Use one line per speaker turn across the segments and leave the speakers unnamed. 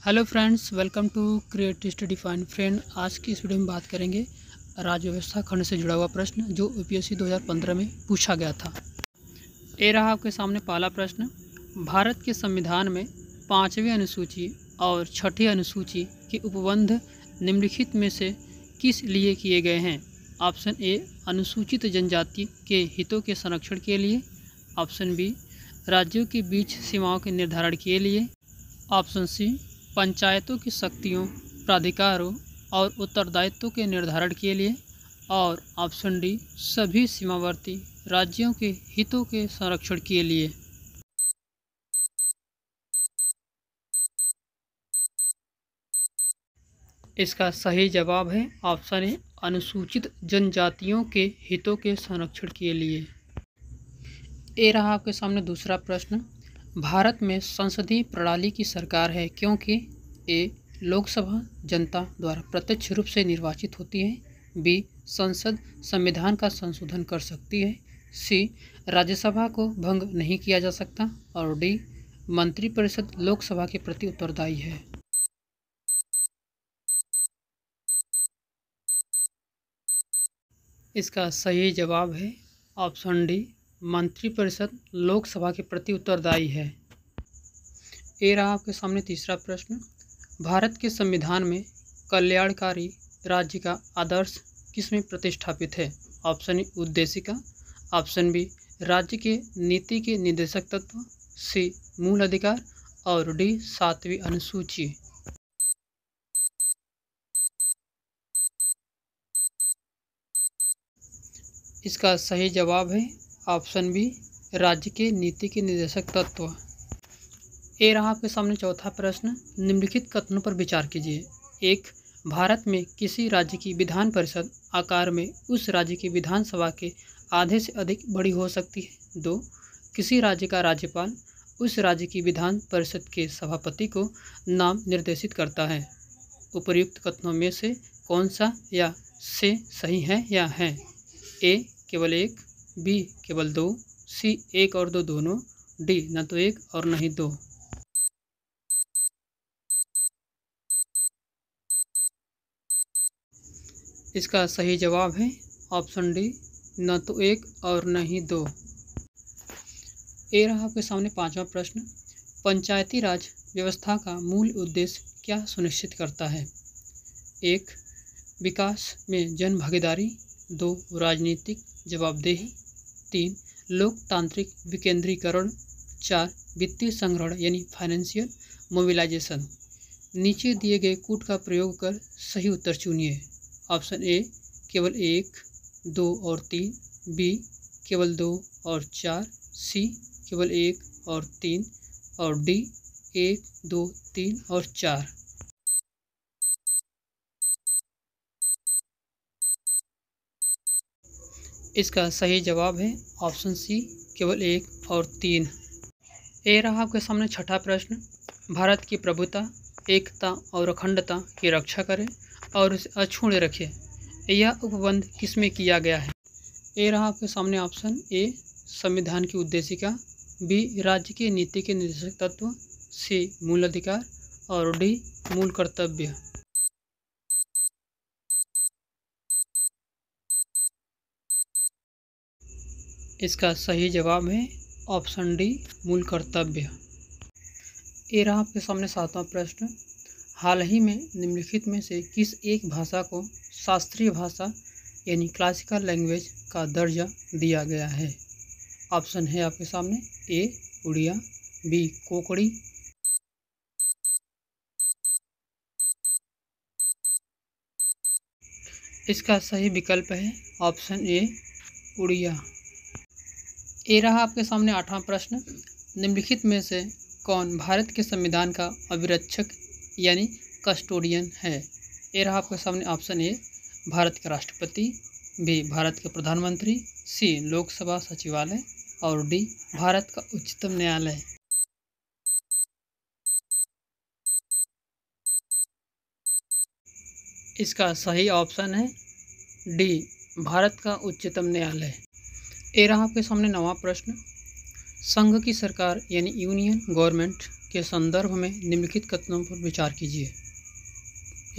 Hello friends, welcome to create study fine. Friend, आज की इस वीडियो में बात करेंगे राज्य व्यवस्था खंड से जुड़ा हुआ प्रश्न जो यूपीएससी 2015 में पूछा गया था। ये रहा आपके सामने पहला प्रश्न। भारत के संविधान में 5वीं अनुसूची और 6ठी अनुसूची के उपबंध निम्नलिखित में से किस लिए किए गए हैं? ऑप्शन ए, अनुसूचित जनजाति के हितों के संरक्षण के लिए। ऑप्शन बी, राज्यों के बीच सीमाओं के निर्धारण के लिए। ऑप्शन सी, पंचायतों की शक्तियों, प्राधिकारों और उत्तरदायित्वों के निर्धारण के लिए। और ऑप्शन डी, सभी सीमावर्ती राज्यों के हितों के संरक्षण के लिए। इसका सही जवाब है ऑप्शन ए, अनुसूचित जनजातियों के हितों के संरक्षण के लिए। ये रहा आपके सामने दूसरा प्रश्न। भारत में संसदीय प्रणाली की सरकार है क्योंकि ए, लोकसभा जनता द्वारा प्रत्यक्ष रूप से निर्वाचित होती है। बी, संसद संविधान का संशोधन कर सकती है। सी, राज्यसभा को भंग नहीं किया जा सकता। और डी, मंत्रिपरिषद लोकसभा के प्रति उत्तरदायी है। इसका सही जवाब है ऑप्शन डी, मंत्रिपरिषद लोकसभा के प्रति उत्तरदायी है। ये रहा आपके सामने तीसरा प्रश्न। भारत के संविधान में कल्याणकारी राज्य का आदर्श किसमें प्रतिष्ठापित है? ऑप्शन ए, उद्देशिका। ऑप्शन बी, राज्य के नीति के निर्देशक तत्व। सी, मूल अधिकार। और डी, 7वीं अनुसूची। इसका सही जवाब है ऑप्शन बी, राज्य के नीति के निर्देशक तत्व। ये रहा आपके सामने चौथा प्रश्न। निम्नलिखित कथनों पर विचार कीजिए। एक, भारत में किसी राज्य की विधान परिषद आकार में उस राज्य की विधानसभा के आधे से अधिक बड़ी हो सकती है। दो, किसी राज्य का राज्यपाल उस राज्य की विधान परिषद के सभापति को नाम निर्देशित करता है। उपर्युक्त कथनों में से कौन सा या से सही है या है? ए, केवल एक। बी, केवल दो। सी, एक और दो दोनों। डी, न तो एक और नहीं दो। इसका सही जवाब है ऑप्शन डी, न तो एक और न ही दो। ये रहा आपके सामने पांचवा प्रश्न। पंचायती राज व्यवस्था का मूल उद्देश्य क्या सुनिश्चित करता है? एक, विकास में जन भागीदारी। दो, राजनीतिक जवाबदेही। तीन, लोकतांत्रिक विकेंद्रीकरण। चार, वित्तीय संग्रहण यानी फाइनेंशियल मोबिलाइजेशन। नीचे दिए गए कूट का प्रयोग कर सही उत्तर चुनिए। ऑप्शन ए, केवल एक, दो और तीन। बी, केवल दो और चार। सी, केवल एक और तीन। और डी, एक, दो, तीन और चार। इसका सही जवाब है ऑप्शन सी, केवल एक और तीन। ये रहा आपके सामने छठा प्रश्न। भारत की प्रभुता, एकता और अखंडता की रक्षा करें और उसे अक्षुण्ण रखे, यह उपबंध किसमें किया गया है? ये रहा आपके सामने ऑप्शन ए, संविधान की उद्देशिका। बी, राज्य के नीति के निर्देशक तत्व। सी, मूल अधिकार। और डी, मूल कर्तव्य। इसका सही जवाब है ऑप्शन डी, मूल कर्तव्य। ये रहा आपके सामने सातवां प्रश्न। हाल ही में निम्नलिखित में से किस एक भाषा को शास्त्रीय भाषा यानी क्लासिकल लैंग्वेज का दर्जा दिया गया है? ऑप्शन है आपके सामने ए, उड़िया। बी, कोंकणी। इसका सही विकल्प है ऑप्शन ए, उड़िया। ये रहा आपके सामने आठवां प्रश्न। निम्नलिखित में से कौन भारत के संविधान का अभिरक्षक यानी कस्टोडियन है? ये रहा आपके सामने ऑप्शन ए, भारत का राष्ट्रपति। बी, भारत के प्रधानमंत्री। सी, लोकसभा सचिवालय। और डी, भारत का उच्चतम न्यायालय। इसका सही ऑप्शन है डी, भारत का उच्चतम न्यायालय। ये रहा आपके सामने नवा प्रश्न। संघ की सरकार यानी यूनियन गवर्नमेंट के संदर्भ में निम्नलिखित कथनों पर विचार कीजिए।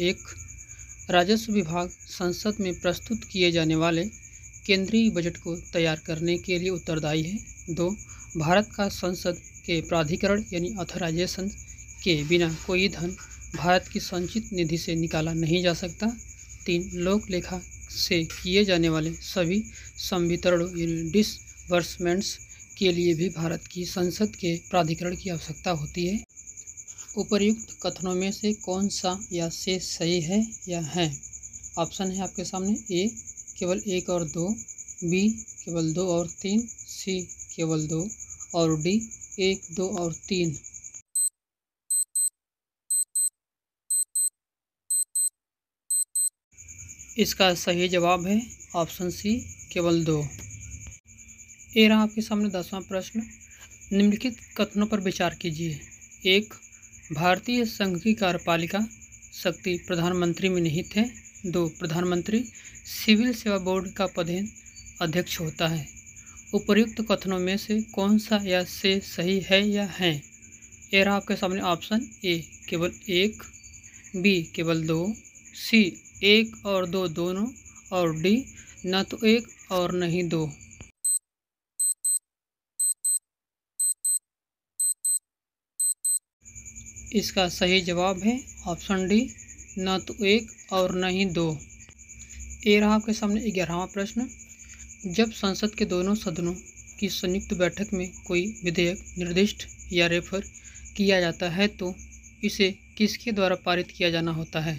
1. राजस्व विभाग संसद में प्रस्तुत किए जाने वाले केंद्रीय बजट को तैयार करने के लिए उत्तरदायी है। 2. भारत का संसद के प्राधिकरण यानी ऑथराइजेशन के बिना कोई धन भारत की संचित निधि से निकाला नहीं जा सकता। 3. लोक लेखा से किए जाने वाले सभी संवितरणों यानी डिसबर्समेंट्स के लिए भी भारत की संसद के प्राधिकरण की आवश्यकता होती है। उपर्युक्त कथनों में से कौन सा या से सही है या है? ऑप्शन है आपके सामने। ए केवल 1 और 2, बी केवल 2 और 3, सी केवल 2 और डी 1, 2 और 3। इसका सही जवाब है ऑप्शन सी केवल 2। ये रहा आपके सामने 10वां प्रश्न। निम्नलिखित कथनों पर विचार कीजिए। 1. भारतीय संघ की कार्यपालिका शक्ति प्रधानमंत्री में निहित है। 2. प्रधानमंत्री सिविल सेवा बोर्ड का पदेन अध्यक्ष होता है। उपर्युक्त कथनों में से कौन सा या से सही है या है? ये रहा आपके सामने ऑप्शन। ए केवल 1, बी केवल 2, सी 1 और 2 दोनों और डी न तो 1 और न ही 2। इसका सही जवाब है ऑप्शन डी न तो 1 और न ही 2। ये रहा आपके सामने 11वां प्रश्न। जब संसद के दोनों सदनों की संयुक्त बैठक में कोई विधेयक निर्दिष्ट या रेफर किया जाता है तो इसे किसके द्वारा पारित किया जाना होता है?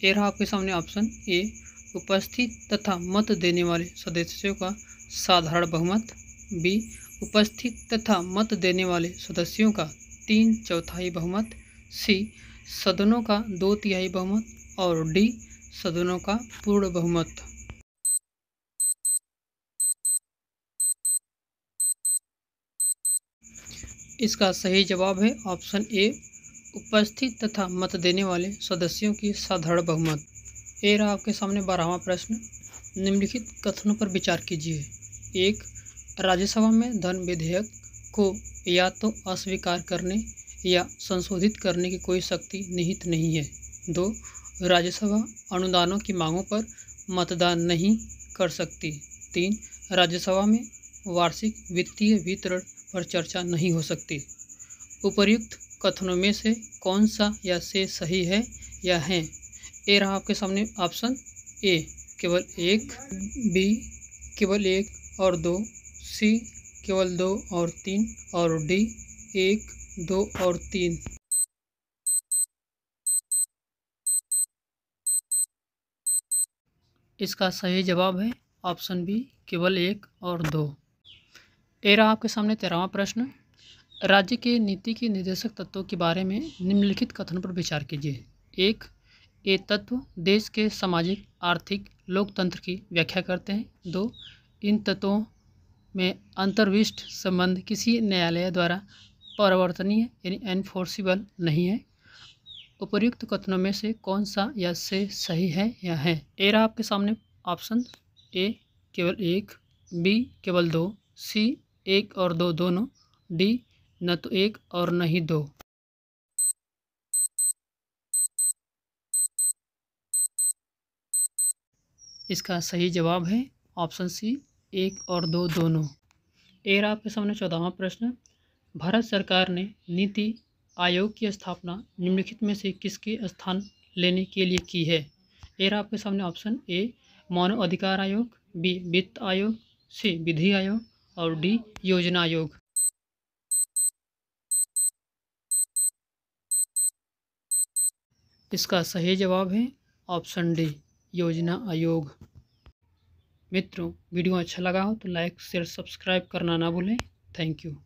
ये रहा आपके सामने ऑप्शन। ए उपस्थित तथा मत देने वाले सदस्यों का साधारण बहुमत। बी उपस्थित तथा मत देने वाले सदस्यों का 3/4 बहुमत। सी सदनों का 2/3 बहुमत और डी सदनों का पूर्ण बहुमत। इसका सही जवाब है ऑप्शन ए उपस्थित तथा मत देने वाले सदस्यों की साधारण बहुमत। ये रहा आपके सामने 12वां प्रश्न। निम्नलिखित कथनों पर विचार कीजिए। 1. राज्यसभा में धन विधेयक को या तो अस्वीकार करने या संशोधित करने की कोई शक्ति निहित नहीं है। 2. राज्यसभा अनुदानों की मांगों पर मतदान नहीं कर सकती। 3. राज्यसभा में वार्षिक वित्तीय वितरण पर चर्चा नहीं हो सकती। उपर्युक्त कथनों में से कौन सा या से सही है या है? ए रहा आपके सामने ऑप्शन। ए केवल 1, बी केवल 1 और 2, सी केवल 2 और 3 और डी 1, 2 और 3। इसका सही जवाब है ऑप्शन बी केवल 1 और 2। ये रहा आपके सामने 13वां प्रश्न। राज्य के नीति के निर्देशक तत्वों के बारे में निम्नलिखित कथनों पर विचार कीजिए। 1. ये तत्व देश के सामाजिक आर्थिक लोकतंत्र की व्याख्या करते हैं। 2. इन तत्वों में अंतर्विष्ट संबंध किसी न्यायालय द्वारा परिवर्तनीय यानी एनफोर्सिबल नहीं है। उपर्युक्त कथनों में से कौन सा या से सही है या है? ए रहा आपके सामने ऑप्शन। ए केवल 1, बी केवल 2, सी 1 और 2 दोनों, डी न तो 1 और न ही 2। इसका सही जवाब है ऑप्शन सी 1 और 2 दोनों। ए रहा आपके सामने 14वां प्रश्न। भारत सरकार ने नीति आयोग की स्थापना निम्नलिखित में से किसके स्थान लेने के लिए की है? ए रहा आपके सामने ऑप्शन। ए मानव अधिकार आयोग, बी वित्त आयोग, सी विधि आयोग और डी योजना आयोग। इसका सही जवाब है ऑप्शन डी योजना आयोग। मित्रों, वीडियो अच्छा लगा हो तो लाइक शेयर सब्सक्राइब करना ना भूलें। Thank you.